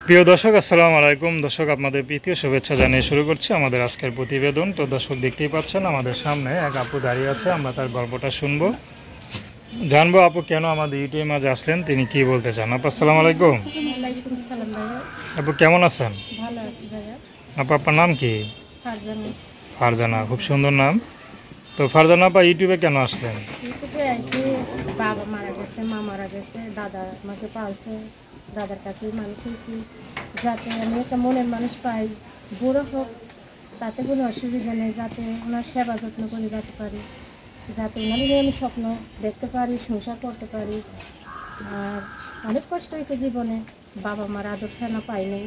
প্রিয় দর্শক, আসসালামু আলাইকুম। দর্শক, আপনাদের প্রীতি ও শুভেচ্ছা জানিয়ে শুরু করছি আমাদের আজকের প্রতিবেদন। তো দর্শক, দেখতেই পাচ্ছেন আমাদের সামনে এক আপু দাঁড়িয়ে আছে। আমরা তার গল্পটা শুনবো, জানবো আপু কেন আমাদের ইউটিউবের মাঝে আসলেন, তিনি কি বলতে চান। আপু আসসালামু আলাইকুম। ওয়ালাইকুম আসসালাম ভাইয়া। আপু কেমন আছেন? ভালো আছি ভাইয়া। আপু আপনার নাম কি? ফারজানা। ফারজানা, খুব সুন্দর নাম। তো ফারজানা আপা, ইউটিউবে কেন আসলেন? ইউটিউবে আইসি, বাবা মারা গেছে, মা মারা গেছে, দাদা আমাকে পালছে, দাদার কাছেই মানুষ হয়েছি। যাতে আমি একটা মনের মানুষ পাই, বুড়ো হোক তাতে কোনো অসুবিধা নেই, যাতে ওনার সেবা যত্ন করে যেতে পারি, যাতে ওনার নিয়ে আমি স্বপ্ন দেখতে পারি, সংসার করতে পারি। আর অনেক কষ্ট হয়েছে জীবনে, বাবা মার আদর ছানা পাই নাই।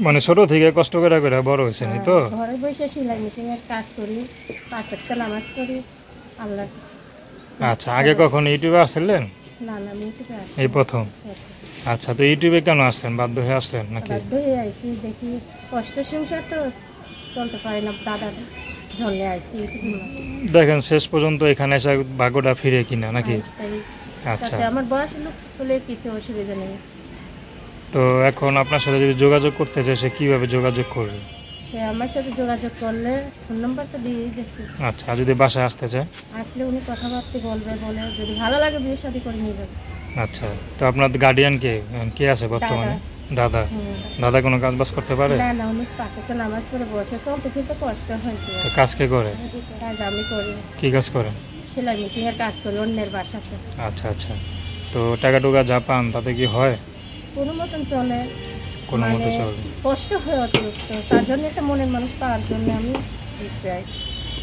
মানে ছোট থেকে কষ্ট করে করে বড় হয়েছেন তো? ঘরে বসে সেলাই মেশিনের কাজ করি, 5 ওয়াক্ত নামাজ করি, আল্লাহ। আচ্ছা, আগে কখন ইউটিউবে আসছিলেন? না না, আমি ইউটিউবে আসি এই প্রথম? আচ্ছা, তো ইউটিউবে কেন আসলেন? বাধ্য হয়ে আসলেন নাকি? বাধ্য হয়ে আইসি, দেখি কষ্ট সংসার তো চলতে পারে না, দাদার জন্যে আইসি ইউটিউবে মাসি। দেখেন শেষ পর্যন্ত এখানে এসে ভাগ্যটা ফিরে কিনা নাকি? তাই আচ্ছা, তাতে আমার বয়স লোক হলে কিছু অসুবিধা নেই। তো এখন আপনার সাথে যদি যোগাযোগ করতে চায়, সে কীভাবে যোগাযোগ করবে? সে আমার সাথে যোগাযোগ করলে ফোন নাম্বারটা দিয়ে দিচ্ছি। আচ্ছা, আর যদি বাসায় আসতে চায়? আসলে উনি কথাবার্তা বলবে, বলে যদি ভালো লাগে বিয়ে শাদী করে নিবে। আচ্ছা, তো আপনার গার্ডিয়ান কে কে আছে বর্তমানে? দাদা। দাদা কোনো কাজ বাজ করতে পারে? না না, উনি 5 ওয়াক্ত নামাজ পড়ে বসে, চলতে ফিরতে কষ্ট হয়েছে। তো কাজ কে করে? কাজ আমি করি, কি কাজ করেন? সেলাই মেশিনের কাজ করি অন্যের বাসাতে। আচ্ছা আচ্ছা, তো টাকা টুকা যা পান তাতে কি হয়? কোনো মতন চলে, কোনো মতো মানে চলে। কষ্ট হয় অতিরিক্ত, তার জন্য একটা মনের মানুষ পাওয়ার জন্য আমি ঘুরতে আসি।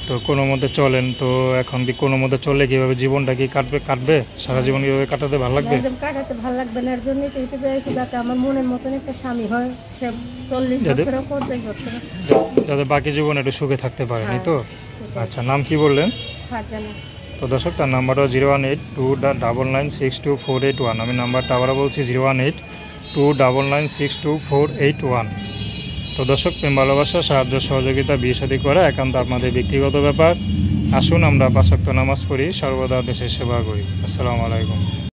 তো কোনো মতে চলেন, তো এখন কি কোনো মতে চললে কীভাবে জীবনটা কি কাটবে সারা জীবন কীভাবে কাটাতে ভালো লাগবে? একদম কাটাতে ভালো লাগবে না, এর জন্যই তো ইউটিউবে আসি, যাতে আমার মনের মতন একটা স্বামী হয়, সে 40 বছরও 50 বছর, যাতে বাকি জীবন একটু সুখে থাকতে পারেন, এই তো? সেটাই। আচ্ছা, নাম কি বললেন? ফারজানা। তো দর্শক, তার নাম্বারটা 01829962481। আমি নাম্বারটা আবার বলছি 01829962481। তো দর্শক, প্রেম ভালোবাসা, সাহায্য সহযোগিতা, বিয়ে শাদী করা একান্ত আপনাদের ব্যক্তিগত ব্যাপার। আসুন আমরা 5 ওয়াক্ত নামাজ পড়ি, সর্বদা দেশের সেবা করি। আসসালামু আলাইকুম।